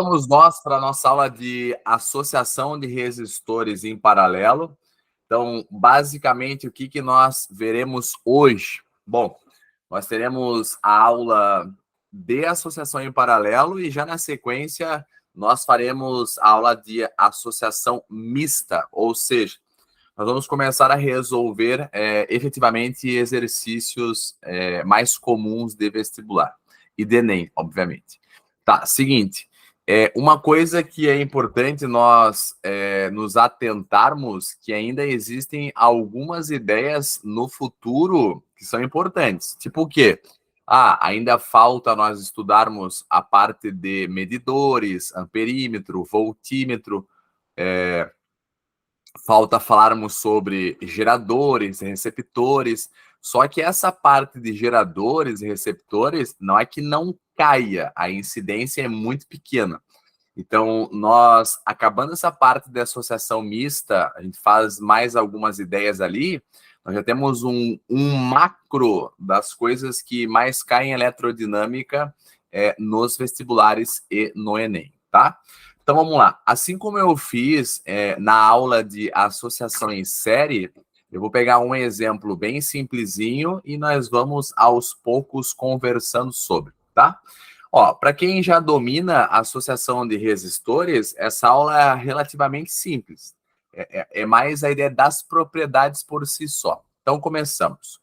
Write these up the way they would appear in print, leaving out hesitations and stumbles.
Vamos nós para a nossa aula de associação de resistores em paralelo. Então, basicamente, o que nós veremos hoje? Bom, nós teremos a aula de associação em paralelo e já na sequência nós faremos a aula de associação mista, ou seja, nós vamos começar a resolver efetivamente exercícios mais comuns de vestibular e de Enem, obviamente. Tá, seguinte, uma coisa que é importante nós nos atentarmos, que ainda existem algumas ideias no futuro que são importantes. Tipo o quê? Ainda falta nós estudarmos a parte de medidores, amperímetro, voltímetro, falta falarmos sobre geradores, receptores. Só que essa parte de geradores e receptores não é que não caia, a incidência é muito pequena. Então, nós, acabando essa parte de associação mista, a gente faz mais algumas ideias ali, nós já temos um macro das coisas que mais caem em eletroddinâmica nos vestibulares e no Enem, tá? Então, vamos lá. Assim como eu fiz na aula de associação em série, eu vou pegar um exemplo bem simplesinho e nós vamos, aos poucos, conversando sobre, tá? Ó, para quem já domina a associação de resistores, essa aula é relativamente simples. É mais a ideia das propriedades por si só. Então, começamos.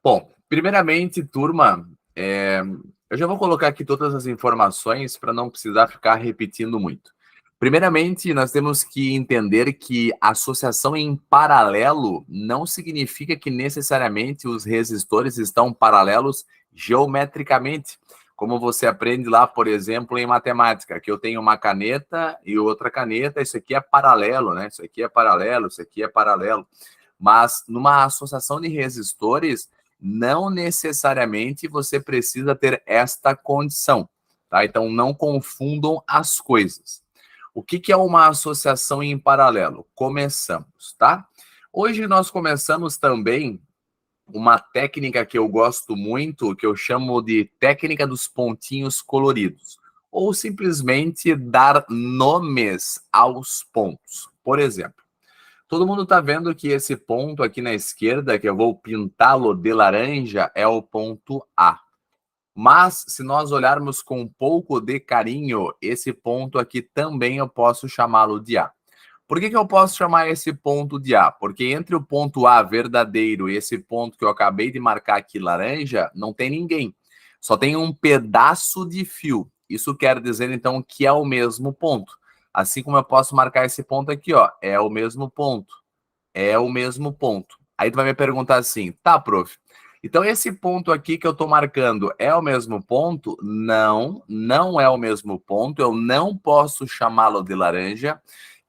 Bom, primeiramente, turma, eu já vou colocar aqui todas as informações para não precisar ficar repetindo muito. Primeiramente, nós temos que entender que associação em paralelo não significa que necessariamente os resistores estão paralelos geometricamente, como você aprende lá, por exemplo, em matemática, que eu tenho uma caneta e outra caneta, isso aqui é paralelo, né? Isso aqui é paralelo, isso aqui é paralelo. Mas numa associação de resistores, não necessariamente você precisa ter esta condição, tá? Então, não confundam as coisas. O que é uma associação em paralelo? Começamos, tá? Hoje nós começamos também uma técnica que eu gosto muito, que eu chamo de técnica dos pontinhos coloridos, ou simplesmente dar nomes aos pontos. Por exemplo, todo mundo está vendo que esse ponto aqui na esquerda, que eu vou pintá-lo de laranja, é o ponto A. Mas, se nós olharmos com um pouco de carinho, esse ponto aqui também eu posso chamá-lo de A. Por que eu posso chamar esse ponto de A? Porque entre o ponto A verdadeiro e esse ponto que eu acabei de marcar aqui laranja, não tem ninguém. Só tem um pedaço de fio. Isso quer dizer, então, que é o mesmo ponto. Assim como eu posso marcar esse ponto aqui, ó, é o mesmo ponto. É o mesmo ponto. Aí tu vai me perguntar assim, tá, prof, então esse ponto aqui que eu tô marcando é o mesmo ponto? Não, não é o mesmo ponto. Eu não posso chamá-lo de laranja.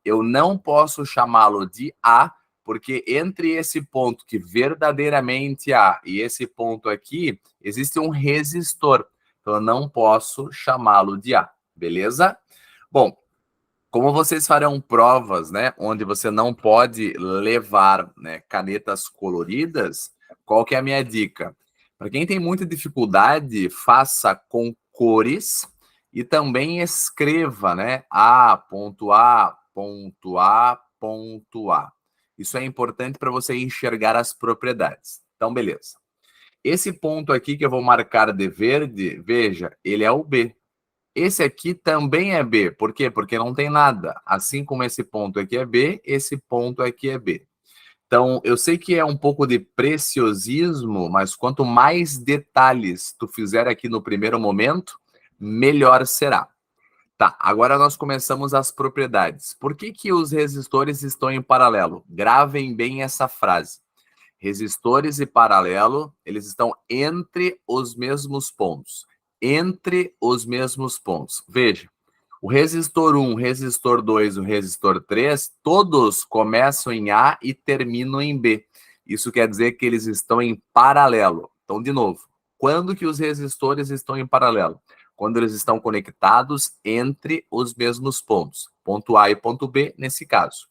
Eu não posso chamá-lo de A, porque entre esse ponto que verdadeiramente A e esse ponto aqui, existe um resistor. Então, eu não posso chamá-lo de A, beleza? Bom, como vocês farão provas, né, onde você não pode levar, né, canetas coloridas, qual que é a minha dica? Para quem tem muita dificuldade, faça com cores e também escreva, né, A, ponto A, ponto A, ponto A. Isso é importante para você enxergar as propriedades. Então, beleza. Esse ponto aqui que eu vou marcar de verde, veja, ele é o B. Esse aqui também é B. Por quê? Porque não tem nada. Assim como esse ponto aqui é B, esse ponto aqui é B. Então, eu sei que é um pouco de preciosismo, mas quanto mais detalhes tu fizer aqui no primeiro momento, melhor será. Tá, agora nós começamos as propriedades. Por que os resistores estão em paralelo? Gravem bem essa frase. Resistores e paralelo, eles estão entre os mesmos pontos. Entre os mesmos pontos. Veja, o resistor 1, o resistor 2, o resistor 3, todos começam em A e terminam em B. Isso quer dizer que eles estão em paralelo. Então, de novo, quando que os resistores estão em paralelo? Quando eles estão conectados entre os mesmos pontos. Ponto A e ponto B, nesse caso.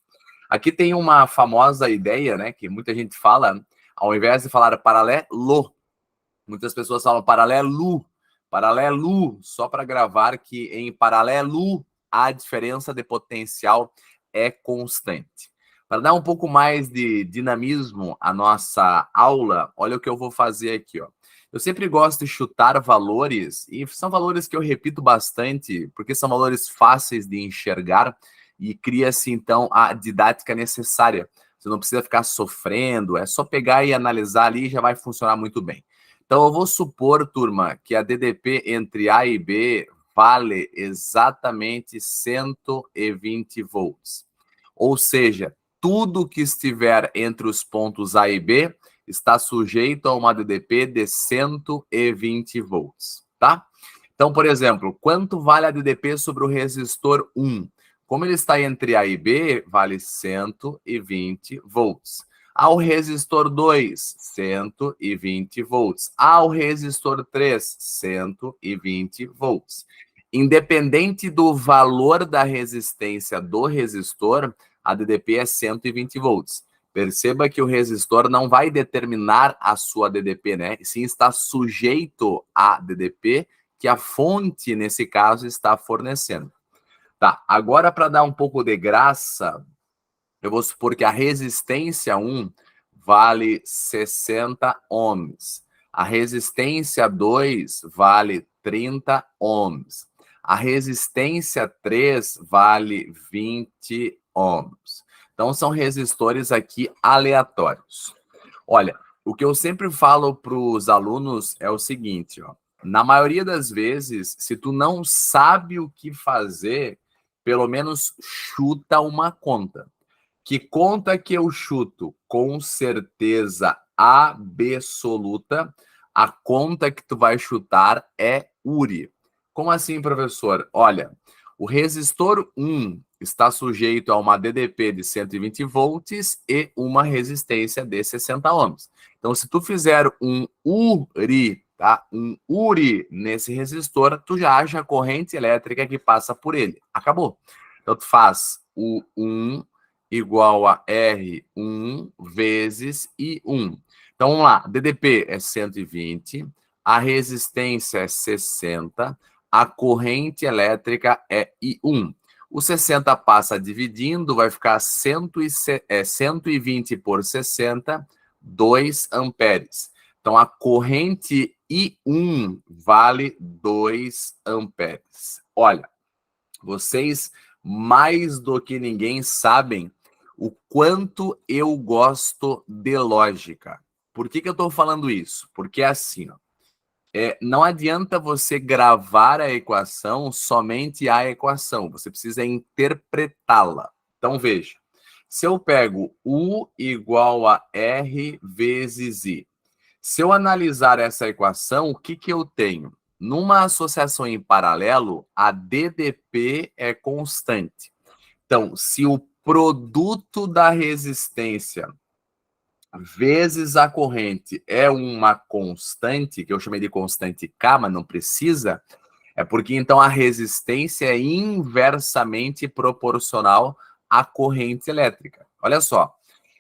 Aqui tem uma famosa ideia, né, que muita gente fala, ao invés de falar paralelo, muitas pessoas falam paralelo, Paralelo, só para gravar que em paralelo a diferença de potencial é constante. Para dar um pouco mais de dinamismo à nossa aula, olha o que eu vou fazer aqui, ó. Eu sempre gosto de chutar valores, e são valores que eu repito bastante, porque são valores fáceis de enxergar e cria-se, então, a didática necessária. Você não precisa ficar sofrendo, é só pegar e analisar ali e já vai funcionar muito bem. Então, eu vou supor, turma, que a DDP entre A e B vale exatamente 120 volts. Ou seja, tudo que estiver entre os pontos A e B está sujeito a uma DDP de 120 volts, tá? Então, por exemplo, quanto vale a DDP sobre o resistor 1? Como ele está entre A e B, vale 120 volts. Ao resistor 2, 120 volts. Ao resistor 3, 120 volts. Independente do valor da resistência do resistor, a DDP é 120 volts. Perceba que o resistor não vai determinar a sua DDP, né? Sim, está sujeito à DDP que a fonte, nesse caso, está fornecendo. Tá, agora para dar um pouco de graça, eu vou supor que a resistência 1 vale 60 ohms. A resistência 2 vale 30 ohms. A resistência 3 vale 20 ohms. Então, são resistores aqui aleatórios. Olha, o que eu sempre falo para os alunos é o seguinte, ó. Na maioria das vezes, se tu não sabe o que fazer, pelo menos chuta uma conta. Que conta que eu chuto? Com certeza absoluta, a conta que tu vai chutar é URI. Como assim, professor? Olha, o resistor 1 está sujeito a uma DDP de 120 volts e uma resistência de 60 ohms. Então, se tu fizer um URI, tá? Um URI nesse resistor, tu já acha a corrente elétrica que passa por ele. Acabou. Então, tu faz o 1 igual a R1 vezes I1. Então, vamos lá. DDP é 120, a resistência é 60, a corrente elétrica é I1. O 60 passa dividindo, vai ficar 120 por 60, 2 amperes. Então, a corrente I1 vale 2 amperes. Olha, vocês mais do que ninguém sabem o quanto eu gosto de lógica. Por que eu estou falando isso? Porque é assim, ó, não adianta você gravar a equação somente a equação, você precisa interpretá-la. Então, veja, se eu pego U igual a R vezes I, se eu analisar essa equação, o que eu tenho? Numa associação em paralelo, a DDP é constante. Então, se o produto da resistência vezes a corrente é uma constante, que eu chamei de constante K, mas não precisa, é porque então a resistência é inversamente proporcional à corrente elétrica. Olha só,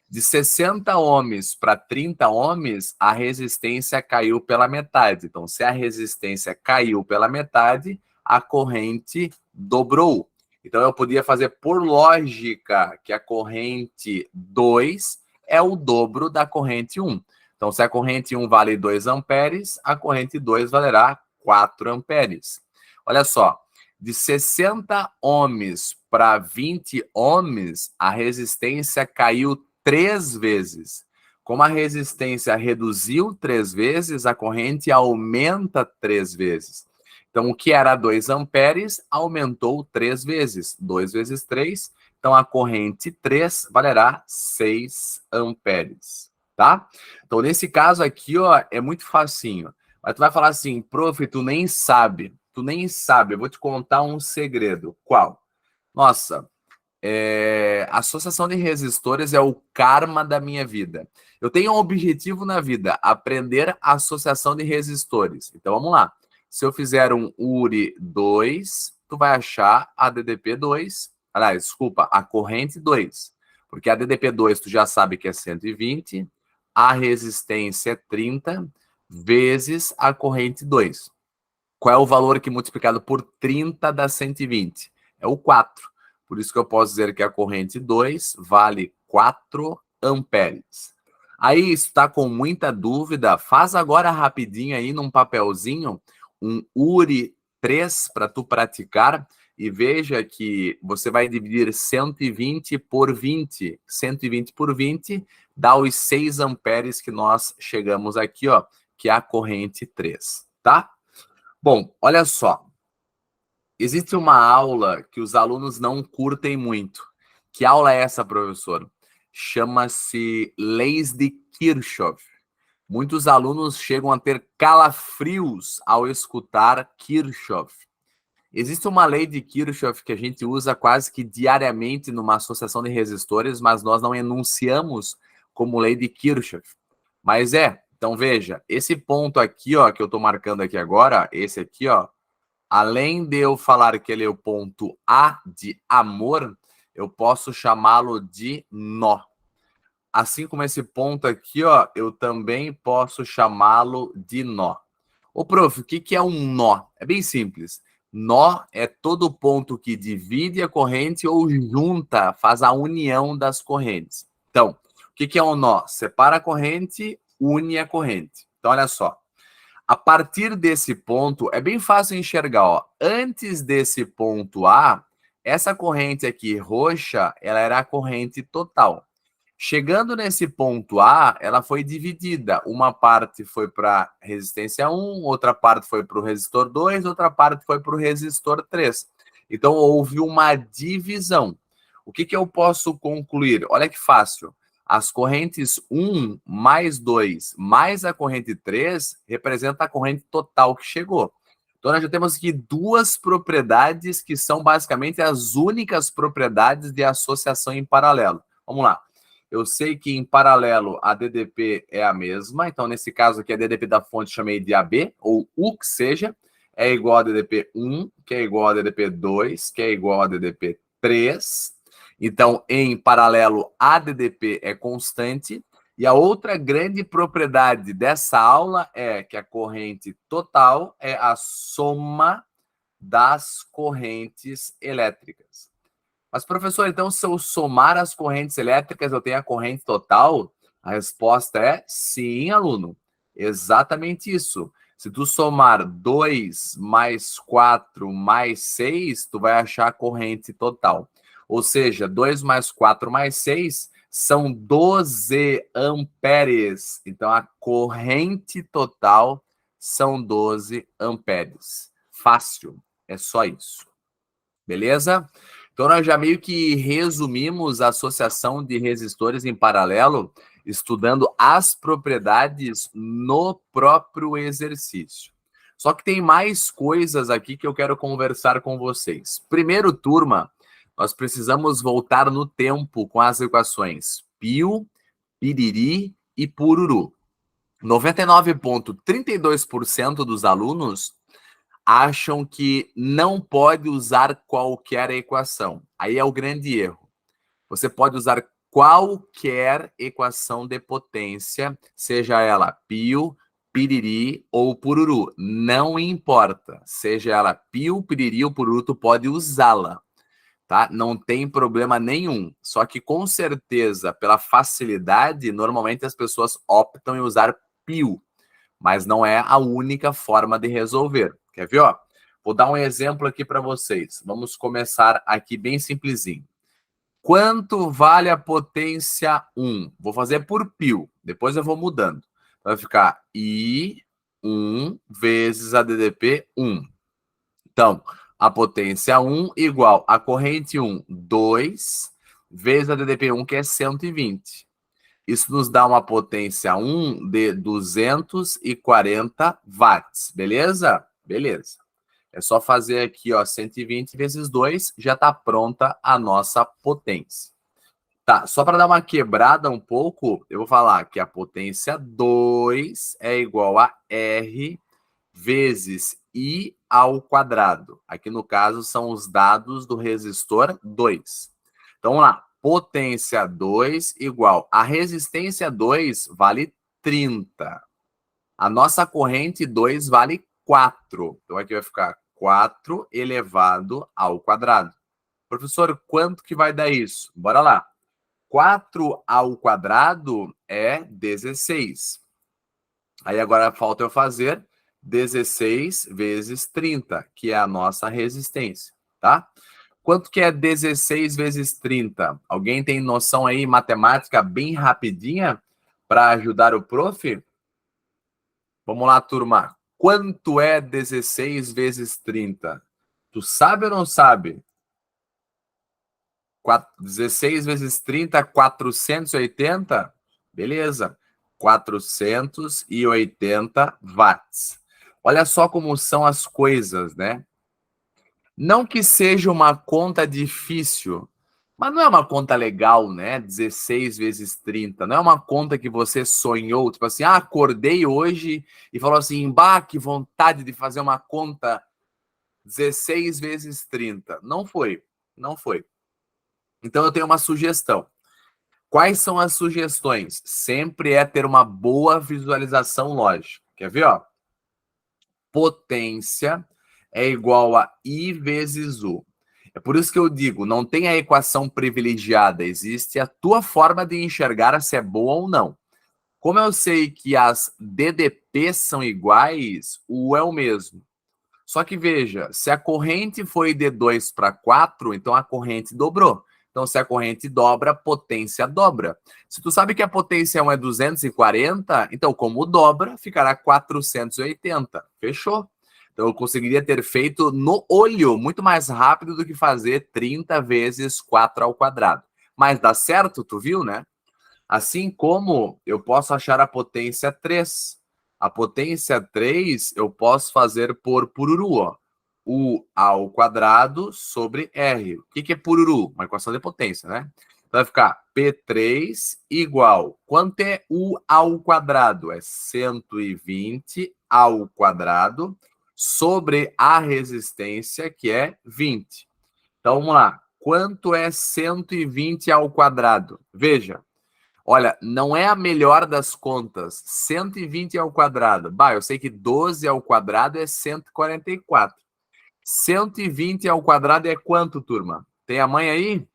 de 60 ohms para 30 ohms, a resistência caiu pela metade. Então, se a resistência caiu pela metade, a corrente dobrou. Então, eu podia fazer por lógica que a corrente 2 é o dobro da corrente 1. Então, se a corrente 1 vale 2 amperes, a corrente 2 valerá 4 amperes. Olha só, de 60 ohms para 20 ohms, a resistência caiu 3 vezes. Como a resistência reduziu 3 vezes, a corrente aumenta 3 vezes. Então, o que era 2 amperes aumentou 3 vezes. 2 vezes 3, então a corrente 3 valerá 6 amperes, tá? Então, nesse caso aqui, ó, é muito facinho. Mas tu vai falar assim, prof, tu nem sabe. Tu nem sabe. Eu vou te contar um segredo. Qual? Nossa, a associação de resistores é o karma da minha vida. Eu tenho um objetivo na vida, aprender a associação de resistores. Então, vamos lá. Se eu fizer um URI 2, tu vai achar a DDP 2, aliás, desculpa, a corrente 2. Porque a DDP 2 tu já sabe que é 120, a resistência é 30, vezes a corrente 2. Qual é o valor que multiplicado por 30 dá 120? É o 4. Por isso que eu posso dizer que a corrente 2 vale 4 amperes. Aí, se está com muita dúvida, faz agora rapidinho aí num papelzinho um URI 3 para tu praticar e veja que você vai dividir 120 por 20. 120 por 20 dá os 6 amperes que nós chegamos aqui, ó, que é a corrente 3, tá? Bom, olha só. Existe uma aula que os alunos não curtem muito. Que aula é essa, professor? Chama-se Leis de Kirchhoff. Muitos alunos chegam a ter calafrios ao escutar Kirchhoff. Existe uma lei de Kirchhoff que a gente usa quase que diariamente numa associação de resistores, mas nós não enunciamos como lei de Kirchhoff. Mas então veja, esse ponto aqui, ó, que eu estou marcando aqui agora, esse aqui, ó, além de eu falar que ele é o ponto A de amor, eu posso chamá-lo de nó. Assim como esse ponto aqui, ó, eu também posso chamá-lo de nó. Ô, prof, o que é um nó? É bem simples. Nó é todo ponto que divide a corrente ou junta, faz a união das correntes. Então, o que é um nó? Separa a corrente, une a corrente. Então, olha só. A partir desse ponto, é bem fácil enxergar, ó. Antes desse ponto A, essa corrente aqui roxa, ela era a corrente total. Chegando nesse ponto A, ela foi dividida. Uma parte foi para resistência 1, outra parte foi para o resistor 2, outra parte foi para o resistor 3. Então, houve uma divisão. O que eu posso concluir? Olha que fácil. As correntes 1 mais 2 mais a corrente 3 representa a corrente total que chegou. Então, nós já temos aqui duas propriedades que são basicamente as únicas propriedades de associação em paralelo. Vamos lá. Eu sei que em paralelo a DDP é a mesma, então nesse caso aqui a DDP da fonte chamei de AB, ou U que seja, é igual a DDP 1, que é igual a DDP 2, que é igual a DDP 3. Então, em paralelo, a DDP é constante. E a outra grande propriedade dessa aula é que a corrente total é a soma das correntes elétricas. Mas, professor, então, se eu somar as correntes elétricas, eu tenho a corrente total? A resposta é sim, aluno. Exatamente isso. Se tu somar 2 mais 4 mais 6, tu vai achar a corrente total. Ou seja, 2 mais 4 mais 6 são 12 amperes. Então, a corrente total são 12 amperes. Fácil. É só isso. Beleza? Então, nós já meio que resumimos a associação de resistores em paralelo, estudando as propriedades no próprio exercício. Só que tem mais coisas aqui que eu quero conversar com vocês. Primeiro, turma, nós precisamos voltar no tempo com as equações pio, piriri e pururu. 99,32% dos alunos acham que não pode usar qualquer equação. Aí é o grande erro. Você pode usar qualquer equação de potência, seja ela pio, piriri ou pururu. Não importa. Seja ela pio, piriri ou pururu, tu pode usá-la. Tá? Não tem problema nenhum. Só que, com certeza, pela facilidade, normalmente as pessoas optam em usar pio. Mas não é a única forma de resolver. Quer ver? Ó? Vou dar um exemplo aqui para vocês. Vamos começar aqui bem simplesinho. Quanto vale a potência 1? Vou fazer por pio. Depois eu vou mudando. Vai ficar I1 vezes a DDP 1. Então, a potência 1 igual a corrente 1, 2, vezes a DDP 1, que é 120. Isso nos dá uma potência 1 de 240 watts, beleza? Beleza. É só fazer aqui, ó, 120 vezes 2, já está pronta a nossa potência. Tá, só para dar uma quebrada um pouco, eu vou falar que a potência 2 é igual a R vezes I ao quadrado. Aqui, no caso, são os dados do resistor 2. Então, vamos lá. Potência 2 igual a resistência 2 vale 30. A nossa corrente 2 vale 4. Então aqui vai ficar 4 elevado ao quadrado. Professor, quanto que vai dar isso? Bora lá. 4 ao quadrado é 16. Aí agora falta eu fazer 16 vezes 30, que é a nossa resistência, tá? Quanto que é 16 vezes 30? Alguém tem noção aí, matemática bem rapidinha, para ajudar o prof? Vamos lá, turma. Quanto é 16 vezes 30? Tu sabe ou não sabe? 16 vezes 30, 480? Beleza. 480 watts. Olha só como são as coisas, né? Não que seja uma conta difícil, mas não é uma conta legal, né? 16 vezes 30. Não é uma conta que você sonhou, tipo assim, acordei hoje e falou assim, bah, que vontade de fazer uma conta 16 vezes 30. Não foi, não foi. Então eu tenho uma sugestão. Quais são as sugestões? Sempre é ter uma boa visualização lógica. Quer ver, ó? Potência é igual a I vezes U. É por isso que eu digo, não tem a equação privilegiada, existe a tua forma de enxergar se é boa ou não. Como eu sei que as DDP são iguais, o U é o mesmo. Só que veja, se a corrente foi de 2 para 4, então a corrente dobrou. Então, se a corrente dobra, a potência dobra. Se tu sabe que a potência 1 é 240, então como dobra, ficará 480. Fechou? Então, eu conseguiria ter feito no olho, muito mais rápido do que fazer 30 vezes 4 ao quadrado. Mas dá certo, tu viu, né? Assim como eu posso achar a potência 3. A potência 3 eu posso fazer por pururu, ó. U ao quadrado sobre R. O que é pururu? Uma equação de potência, né? Então vai ficar P3 igual. Quanto é U ao quadrado? É 120 ao quadrado sobre a resistência, que é 20. Então vamos lá. Quanto é 120 ao quadrado? Veja. Olha, não é a melhor das contas. 120 ao quadrado. Bah, eu sei que 12 ao quadrado é 144. 120 ao quadrado é quanto, turma? Tem a mãe aí?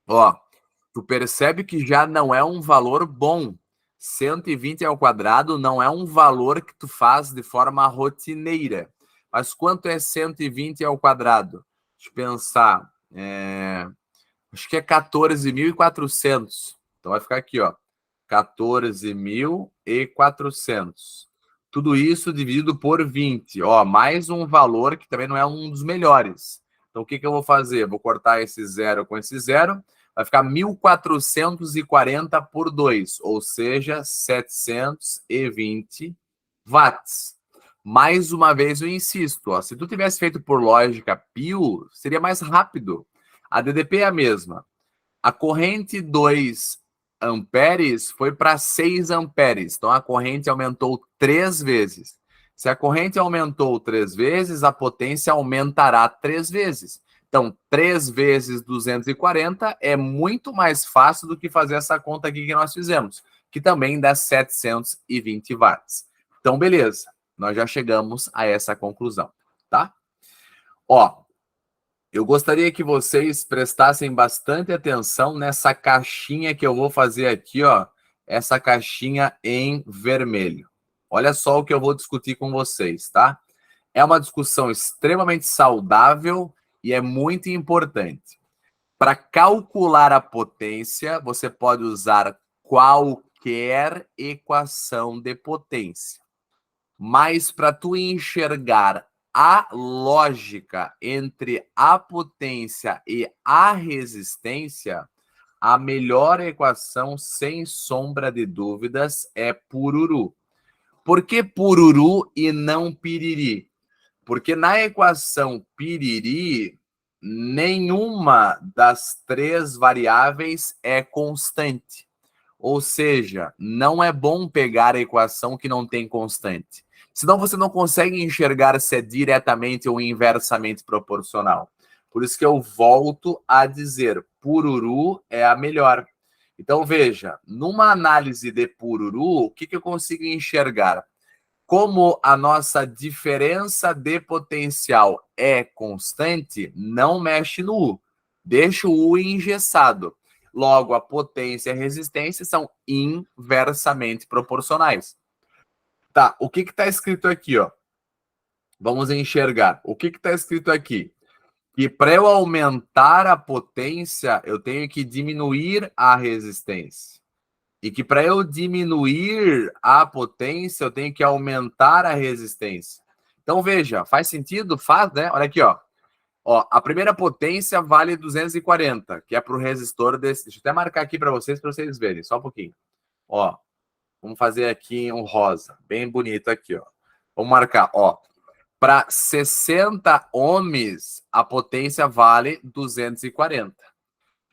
Ó, tu percebe que já não é um valor bom. 120 ao quadrado não é um valor que tu faz de forma rotineira. Mas quanto é 120 ao quadrado? Deixa eu pensar. Acho que é 14.400. Então vai ficar aqui, ó. 14.400. Tudo isso dividido por 20. Ó, mais um valor que também não é um dos melhores. Então o que eu vou fazer? Vou cortar esse zero com esse zero. Vai ficar 1.440 por 2, ou seja, 720 watts. Mais uma vez eu insisto, ó, se tu tivesse feito por lógica Pio, seria mais rápido. A DDP é a mesma. A corrente 2 amperes foi para 6 amperes. Então, a corrente aumentou 3 vezes. Se a corrente aumentou 3 vezes, a potência aumentará 3 vezes. Então, 3 vezes 240 é muito mais fácil do que fazer essa conta aqui que nós fizemos, que também dá 720 watts. Então, beleza. Nós já chegamos a essa conclusão, tá? Ó, eu gostaria que vocês prestassem bastante atenção nessa caixinha que eu vou fazer aqui, ó. Essa caixinha em vermelho. Olha só o que eu vou discutir com vocês, tá? É uma discussão extremamente saudável e é muito importante. Para calcular a potência, você pode usar qualquer equação de potência. Mas para tu enxergar a lógica entre a potência e a resistência, a melhor equação, sem sombra de dúvidas, é pururu. Por que pururu e não piriri? Porque na equação piriri, nenhuma das três variáveis é constante. Ou seja, não é bom pegar a equação que não tem constante. Senão você não consegue enxergar se é diretamente ou inversamente proporcional. Por isso que eu volto a dizer, pururu é a melhor. Então veja, numa análise de pururu, o que eu consigo enxergar? como a nossa diferença de potencial é constante, não mexe no U. Deixa o U engessado. Logo, a potência e a resistência são inversamente proporcionais. Tá, o que está escrito aqui, ó? Vamos enxergar. O que está escrito aqui? Que para eu aumentar a potência, eu tenho que diminuir a resistência. E que para eu diminuir a potência, eu tenho que aumentar a resistência. Então, veja, faz sentido? Faz, né? Olha aqui, ó. Ó, a primeira potência vale 240, que é para o resistor desse. Deixa eu até marcar aqui para vocês verem, só um pouquinho. Ó, vamos fazer aqui um rosa, bem bonito aqui, ó. Vamos marcar, ó. Para 60 ohms, a potência vale 240.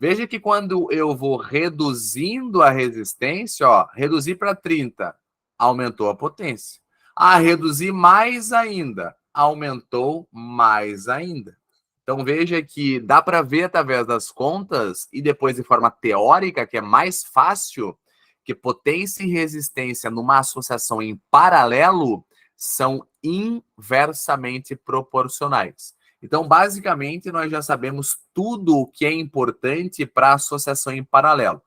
Veja que quando eu vou reduzindo a resistência, ó, reduzir para 30, aumentou a potência. Ah, reduzir mais ainda, aumentou mais ainda. Então veja que dá para ver através das contas e depois de forma teórica, que é mais fácil, que potência e resistência numa associação em paralelo são inversamente proporcionais. Então, basicamente, nós já sabemos tudo o que é importante para a associação em paralelo.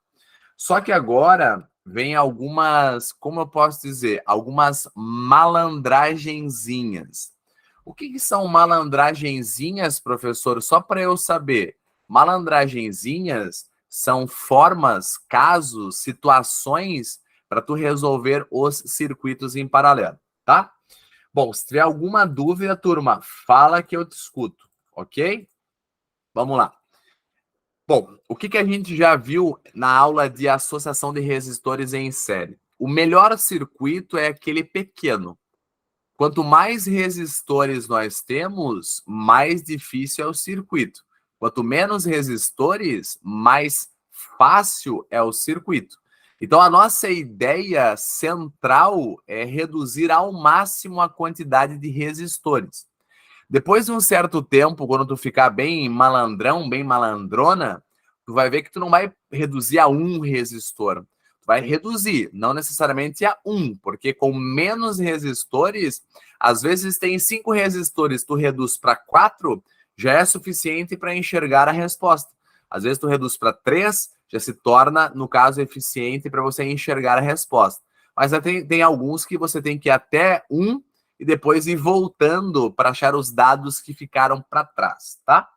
Só que agora vem algumas, como eu posso dizer, algumas malandragenzinhas. O que são malandragenzinhas, professor? Só para eu saber. Malandragenzinhas são formas, casos, situações para tu resolver os circuitos em paralelo, tá? Bom, se tiver alguma dúvida, turma, fala que eu te escuto, ok? Vamos lá. Bom, o que a gente já viu na aula de associação de resistores em série? O melhor circuito é aquele pequeno. Quanto mais resistores nós temos, mais difícil é o circuito. Quanto menos resistores, mais fácil é o circuito. Então, a nossa ideia central é reduzir ao máximo a quantidade de resistores. Depois de um certo tempo, quando tu ficar bem malandrão, bem malandrona, tu vai ver que tu não vai reduzir a um resistor. Tu vai reduzir, não necessariamente a um, porque com menos resistores, às vezes tem 5 resistores, tu reduz para 4, já é suficiente para enxergar a resposta. Às vezes tu reduz para 3, já se torna, no caso, eficiente para você enxergar a resposta. Mas tem alguns que você tem que ir até 1 e depois ir voltando para achar os dados que ficaram para trás, tá?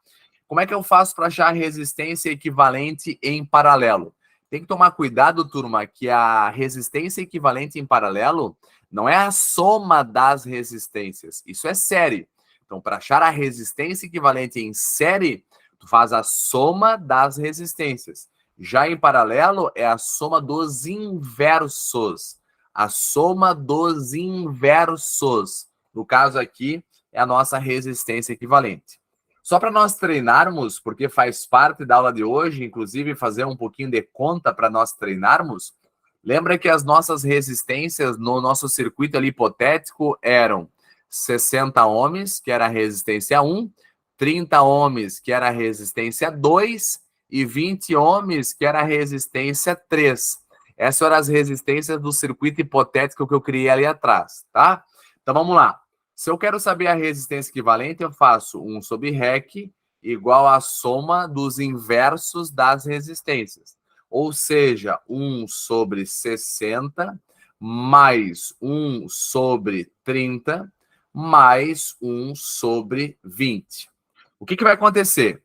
Como é que eu faço para achar a resistência equivalente em paralelo? Tem que tomar cuidado, turma, que a resistência equivalente em paralelo não é a soma das resistências. Isso é série. Então, para achar a resistência equivalente em série, tu faz a soma das resistências. Já em paralelo, é a soma dos inversos. A soma dos inversos. No caso aqui, é a nossa resistência equivalente. Só para nós treinarmos, porque faz parte da aula de hoje, inclusive fazer um pouquinho de conta para nós treinarmos, lembra que as nossas resistências no nosso circuito ali hipotético eram 60 ohms, que era a resistência 1, 30 ohms, que era a resistência 2, e 20 ohms, que era a resistência 3. Essas eram as resistências do circuito hipotético que eu criei ali atrás, tá? Então vamos lá. Se eu quero saber a resistência equivalente, eu faço 1 sobre REC igual à soma dos inversos das resistências. Ou seja, 1 sobre 60 mais 1 sobre 30 mais 1 sobre 20. O que vai acontecer?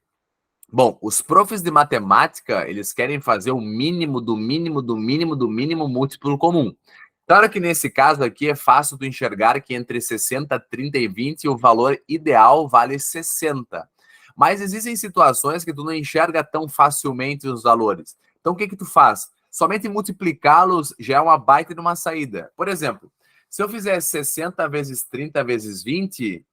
Bom, os profs de matemática, eles querem fazer o mínimo do mínimo do mínimo do mínimo múltiplo comum. Claro que nesse caso aqui é fácil tu enxergar que entre 60, 30 e 20 o valor ideal vale 60. Mas existem situações que tu não enxerga tão facilmente os valores. Então o que tu faz? Somente multiplicá-los já é uma baita de uma saída. Por exemplo, se eu fizer 60 vezes 30 vezes 20,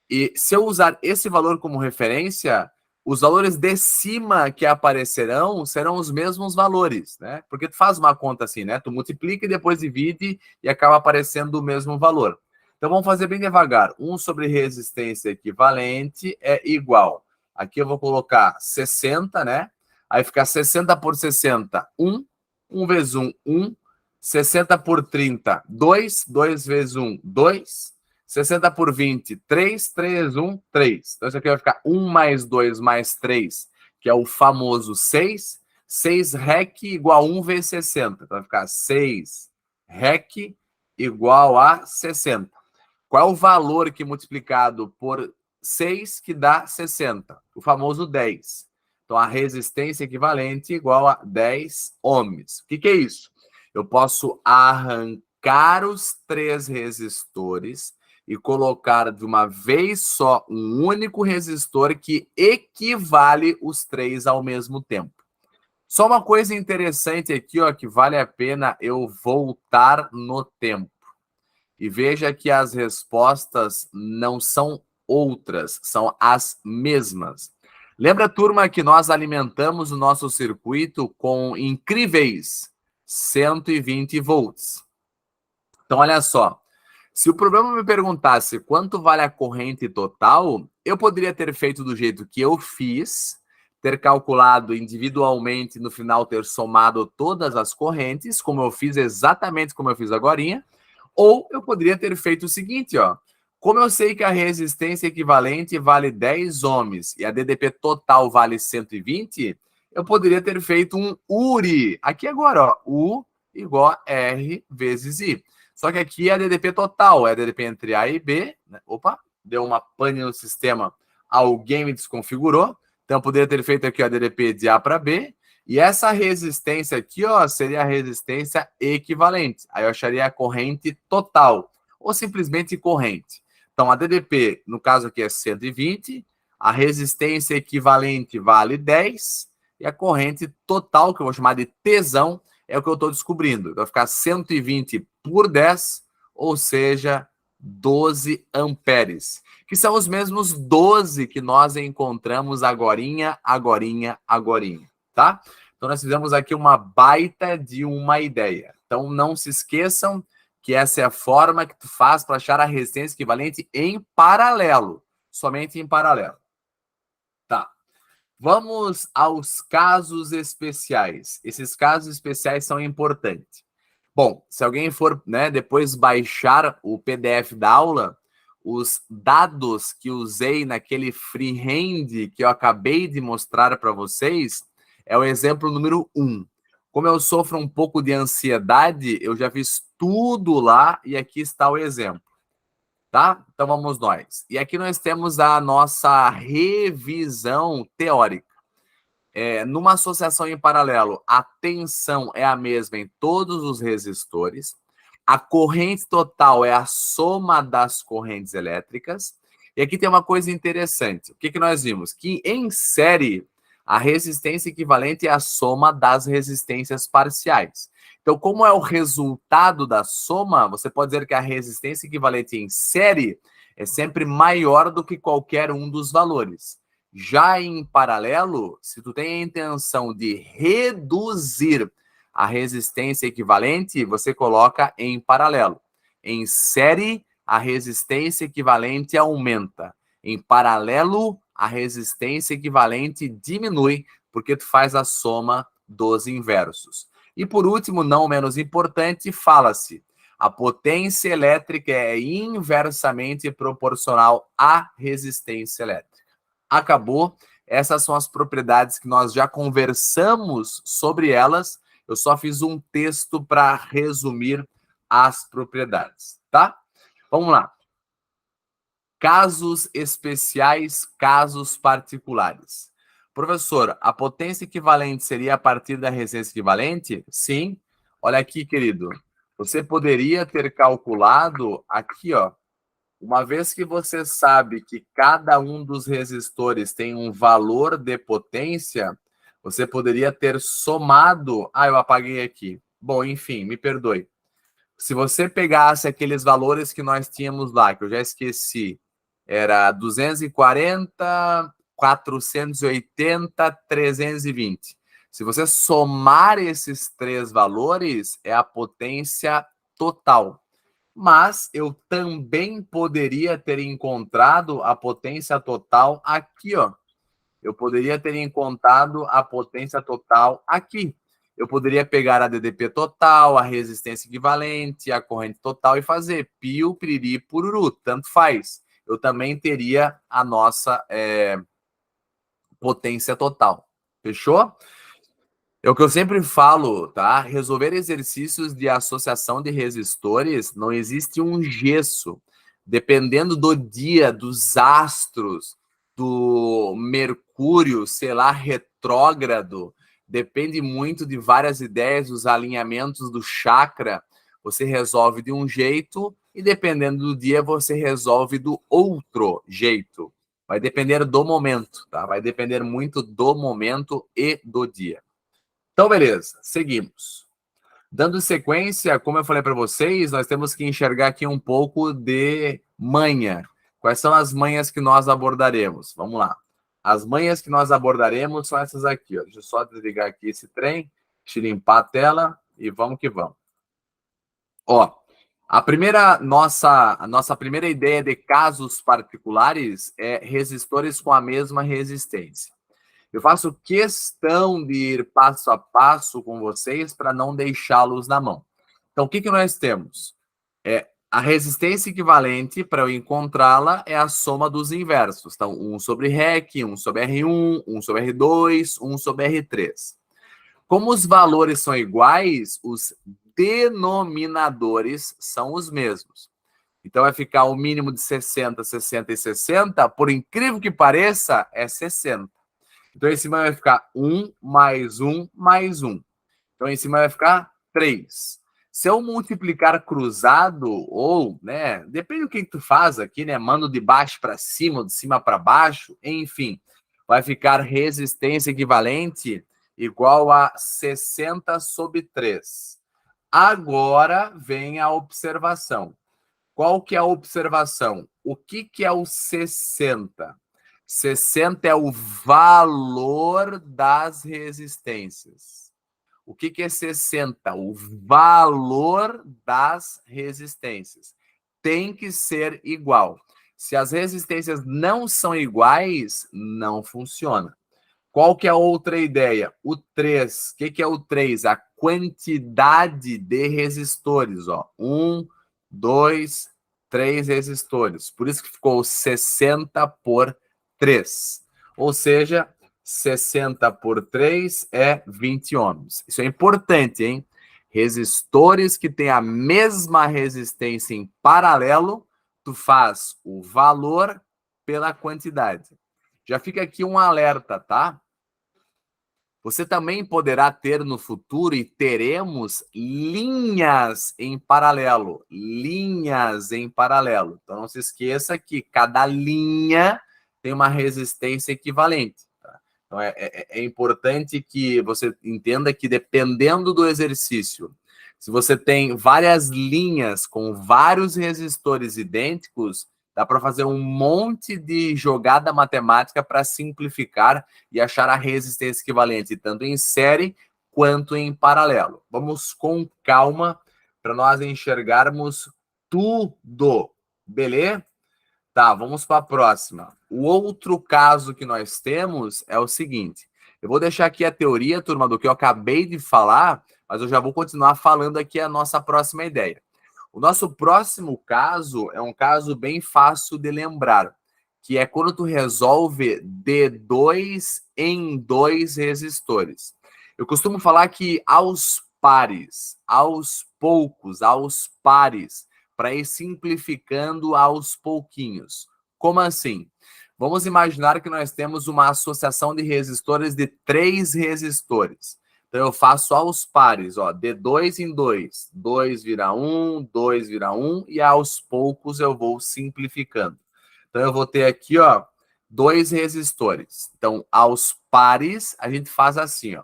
e se eu usar esse valor como referência, os valores de cima que aparecerão serão os mesmos valores, né? Porque tu faz uma conta assim, né? Tu multiplica e depois divide e acaba aparecendo o mesmo valor. Então vamos fazer bem devagar. 1 sobre resistência equivalente é igual. Aqui eu vou colocar 60, né? Aí fica 60 por 60, 1. 1 vezes 1, 1. 60 por 30, 2. 2 vezes 1, 2. 60 por 20, 3. 3, 1, 3. Então, isso aqui vai ficar 1 mais 2 mais 3, que é o famoso 6. 6 REC igual a 1 vezes 60. Então, vai ficar 6 REC igual a 60. Qual é o valor que multiplicado por 6 que dá 60? O famoso 10. Então, a resistência equivalente igual a 10 ohms. O que é isso? Eu posso arrancar os 3 resistores e colocar de uma vez só um único resistor que equivale os 3 ao mesmo tempo. Só uma coisa interessante aqui, ó, que vale a pena eu voltar no tempo. E veja que as respostas não são outras, são as mesmas. Lembra, turma, que nós alimentamos o nosso circuito com incríveis 120 volts. Então, olha só. Se o problema me perguntasse quanto vale a corrente total, eu poderia ter feito do jeito que eu fiz, ter calculado individualmente, no final ter somado todas as correntes, como eu fiz, exatamente como eu fiz agorinha, ou eu poderia ter feito o seguinte, ó. Como eu sei que a resistência equivalente vale 10 ohms e a DDP total vale 120, eu poderia ter feito um URI. Aqui agora, ó, U igual a R vezes I. Só que aqui é a DDP total, é a DDP entre A e B. Né? Opa, deu uma pane no sistema, alguém me desconfigurou. Então, eu poderia ter feito aqui a DDP de A para B. E essa resistência aqui, ó, seria a resistência equivalente. Aí eu acharia a corrente total, ou simplesmente corrente. Então, a DDP, no caso aqui, é 120, a resistência equivalente vale 10, e a corrente total, que eu vou chamar de tesão, é o que eu estou descobrindo. Vai ficar 120 por 10, ou seja, 12 amperes, que são os mesmos 12 que nós encontramos agorinha, tá? Então, nós fizemos aqui uma baita de uma ideia. Então, não se esqueçam que essa é a forma que tu faz para achar a resistência equivalente em paralelo, somente em paralelo. Tá. Vamos aos casos especiais. Esses casos especiais são importantes. Bom, se alguém for, né, depois baixar o PDF da aula, os dados que usei naquele freehand que eu acabei de mostrar para vocês é o exemplo número 1. Como eu sofro um pouco de ansiedade, eu já fiz tudo lá e aqui está o exemplo. Tá? Então vamos nós. E aqui nós temos a nossa revisão teórica. Numa associação em paralelo, a tensão é a mesma em todos os resistores. A corrente total é a soma das correntes elétricas. E aqui tem uma coisa interessante. O que nós vimos? Que em série, a resistência equivalente é a soma das resistências parciais. Então, como é o resultado da soma, você pode dizer que a resistência equivalente em série é sempre maior do que qualquer um dos valores. Já em paralelo, se tu tem a intenção de reduzir a resistência equivalente, você coloca em paralelo. Em série, a resistência equivalente aumenta. Em paralelo, a resistência equivalente diminui, porque tu faz a soma dos inversos. E por último, não menos importante, fala-se: a potência elétrica é inversamente proporcional à resistência elétrica. Acabou. Essas são as propriedades que nós já conversamos sobre elas. Eu só fiz um texto para resumir as propriedades, tá? Vamos lá. Casos especiais, casos particulares. Professor, a potência equivalente seria a partir da resistência equivalente? Sim. Olha aqui, querido. Você poderia ter calculado aqui, ó. Uma vez que você sabe que cada um dos resistores tem um valor de potência, você poderia ter somado... Ah, eu apaguei aqui. Bom, enfim, me perdoe. Se você pegasse aqueles valores que nós tínhamos lá, que eu já esqueci, era 240, 480, 320. Se você somar esses três valores, é a potência total. Mas eu também poderia ter encontrado a potência total aqui, ó. Eu poderia ter encontrado a potência total aqui. eu poderia pegar a DDP total, a resistência equivalente, a corrente total e fazer pio, piriri, pururu, tanto faz. Eu também teria a nossa potência total. Fechou? É o que eu sempre falo, tá? Resolver exercícios de associação de resistores, não existe um gesso. Dependendo do dia, dos astros, do Mercúrio, sei lá, retrógrado, depende muito de várias ideias, dos alinhamentos do chakra. Você resolve de um jeito e dependendo do dia, você resolve do outro jeito. Vai depender do momento, tá? Vai depender muito do momento e do dia. Então, beleza, seguimos. Dando sequência, como eu falei para vocês, nós temos que enxergar aqui um pouco de manha. Quais são as manhas que nós abordaremos? Vamos lá. As manhas que nós abordaremos são essas aqui. Ó. Deixa eu só desligar aqui esse trem, deixa eu limpar a tela e vamos que vamos. Ó, a nossa primeira ideia de casos particulares é resistores com a mesma resistência. Eu faço questão de ir passo a passo com vocês para não deixá-los na mão. Então, o que nós temos? A resistência equivalente, para eu encontrá-la, é a soma dos inversos. Então, 1 sobre REC, 1 sobre R1, 1 sobre R2, 1 sobre R3. Como os valores são iguais, os denominadores são os mesmos. Então, vai ficar o mínimo de 60, 60 e 60. Por incrível que pareça, é 60. Então, em cima vai ficar 1 mais 1 mais 1. Então, em cima vai ficar 3. Se eu multiplicar cruzado, ou, né, depende do que tu faz aqui, né, mando de baixo para cima, ou de cima para baixo, enfim, vai ficar resistência equivalente igual a 60 sobre 3. Agora vem a observação. Qual que é a observação? O que é o 60? 60 é o valor das resistências. O que é 60? O valor das resistências. Tem que ser igual. Se as resistências não são iguais, não funciona. Qual que é a outra ideia? O 3. O que é o 3? A quantidade de resistores. Ó. 1, 2, 3 resistores. Por isso que ficou 60 por 3. Ou seja, 60 por 3 é 20 ohms. Isso é importante, hein? Resistores que têm a mesma resistência em paralelo, tu faz o valor pela quantidade. Já fica aqui um alerta, tá? Você também poderá ter no futuro e teremos linhas em paralelo. Linhas em paralelo. Então, não se esqueça que cada linha tem uma resistência equivalente. Tá? Então, é importante que você entenda que, dependendo do exercício, se você tem várias linhas com vários resistores idênticos, dá para fazer um monte de jogada matemática para simplificar e achar a resistência equivalente, tanto em série quanto em paralelo. Vamos com calma para nós enxergarmos tudo. Beleza? Tá, vamos para a próxima. O outro caso que nós temos é o seguinte. Eu vou deixar aqui a teoria, turma, do que eu acabei de falar, mas eu já vou continuar falando aqui a nossa próxima ideia. O nosso próximo caso é um caso bem fácil de lembrar, que é quando tu resolve de 2 em 2 resistores. Eu costumo falar que aos pares, aos poucos, aos pares, para ir simplificando aos pouquinhos. Como assim? Vamos imaginar que nós temos uma associação de resistores de 3 resistores. Então, eu faço aos pares, ó, de 2 em 2. 2 vira 1, 2 vira 1, e aos poucos eu vou simplificando. Então, eu vou ter aqui, ó, 2 resistores. Então, aos pares, a gente faz assim, ó.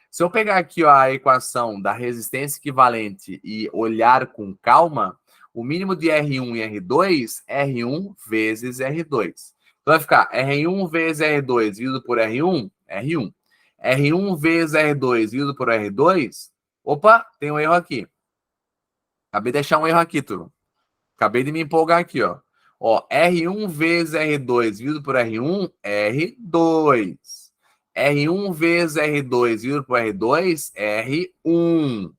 Se eu pegar aqui, ó, a equação da resistência equivalente e olhar com calma, o mínimo de R1 e R2, R1 vezes R2. Então, vai ficar R1 vezes R2 dividido por R1, R1. R1 vezes R2 dividido por R2. Opa, tem um erro aqui. Acabei de deixar um erro aqui, turma. Acabei de me empolgar aqui, ó. Ó, R1 vezes R2 dividido por R1, R2. R1 vezes R2 dividido por R2, R1.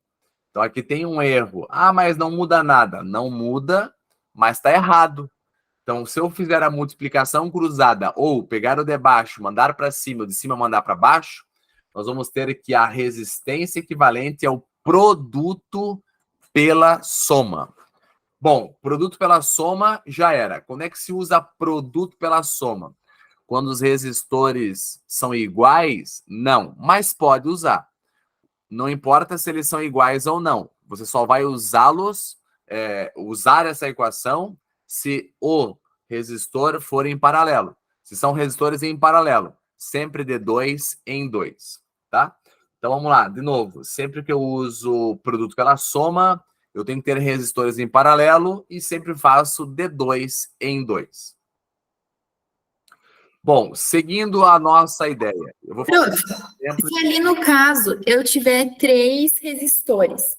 Então aqui tem um erro. Ah, mas não muda nada. Não muda, mas está errado. Então, se eu fizer a multiplicação cruzada ou pegar o de baixo, mandar para cima, o de cima mandar para baixo, nós vamos ter que a resistência equivalente ao produto pela soma. Bom, produto pela soma já era. Quando é que se usa produto pela soma? Quando os resistores são iguais? Não, mas pode usar. Não importa se eles são iguais ou não. Você só vai usá-los, usar essa equação se o resistor for em paralelo. Se são resistores em paralelo, sempre de 2 em 2, tá? Então vamos lá, de novo. Sempre que eu uso produto pela soma, eu tenho que ter resistores em paralelo e sempre faço de 2 em 2. Bom, seguindo a nossa ideia, eu vou falar. Se ali no caso eu tiver 3 resistores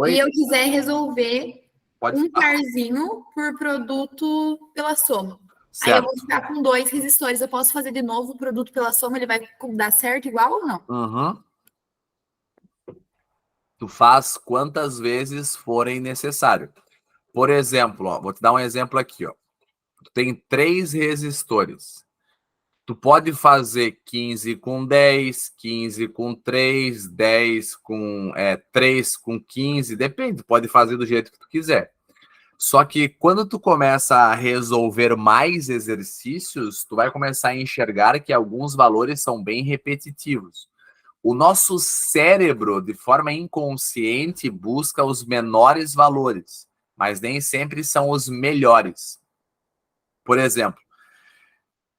e eu quiser resolver um parzinho por produto pela soma, certo. Aí eu vou ficar com 2 resistores. Eu posso fazer de novo o produto pela soma? Ele vai dar certo igual ou não? Uhum. Tu faz quantas vezes forem necessário. Por exemplo, ó, vou te dar um exemplo aqui. Ó. Tu tem 3 resistores. Tu pode fazer 15 com 10, 15 com 3, 10 com 3 com 15, depende, tu pode fazer do jeito que tu quiser. Só que quando tu começa a resolver mais exercícios, tu vai começar a enxergar que alguns valores são bem repetitivos. O nosso cérebro, de forma inconsciente, busca os menores valores, mas nem sempre são os melhores. Por exemplo,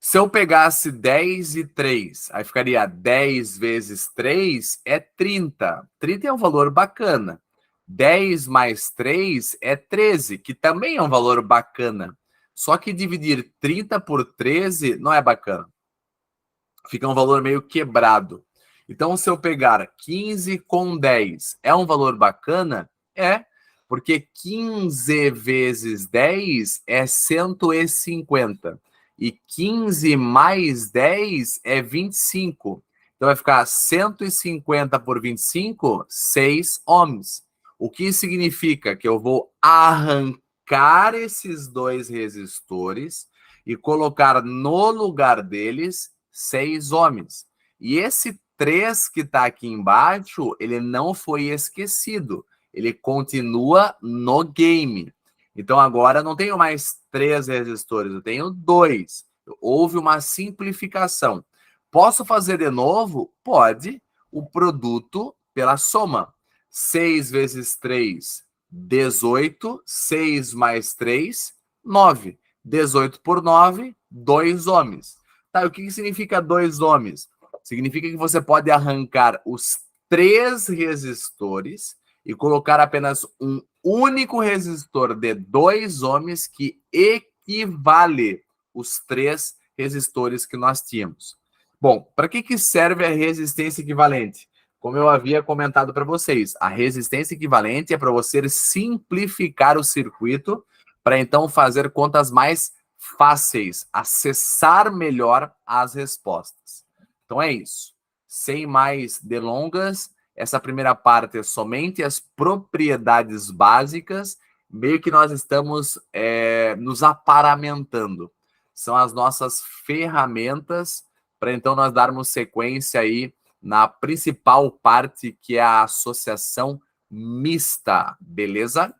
se eu pegasse 10 e 3, aí ficaria 10 vezes 3 é 30. 30 é um valor bacana. 10 mais 3 é 13, que também é um valor bacana. Só que dividir 30 por 13 não é bacana. Fica um valor meio quebrado. Então, se eu pegar 15 com 10, é um valor bacana? É, porque 15 vezes 10 é 150. E 15 mais 10 é 25. Então, vai ficar 150 por 25, 6 ohms. O que significa que eu vou arrancar esses 2 resistores e colocar no lugar deles 6 ohms. E esse 3 que está aqui embaixo, ele não foi esquecido. Ele continua no game. Então agora não tenho mais 3 resistores, eu tenho 2. Houve uma simplificação. Posso fazer de novo? Pode. O produto pela soma. 6 vezes 3, 18. 6 mais 3, 9. 18 por 9, 2 ohms. Tá, o que significa 2 ohms? Significa que você pode arrancar os 3 resistores e colocar apenas um único resistor de 2 ohms que equivale os 3 resistores que nós tínhamos. Bom, para que serve a resistência equivalente? Como eu havia comentado para vocês, a resistência equivalente é para você simplificar o circuito para então fazer contas mais fáceis, acessar melhor as respostas. Então é isso. Sem mais delongas, essa primeira parte é somente as propriedades básicas, meio que nós estamos nos aparamentando. São as nossas ferramentas para então nós darmos sequência aí na principal parte, que é a associação mista, beleza?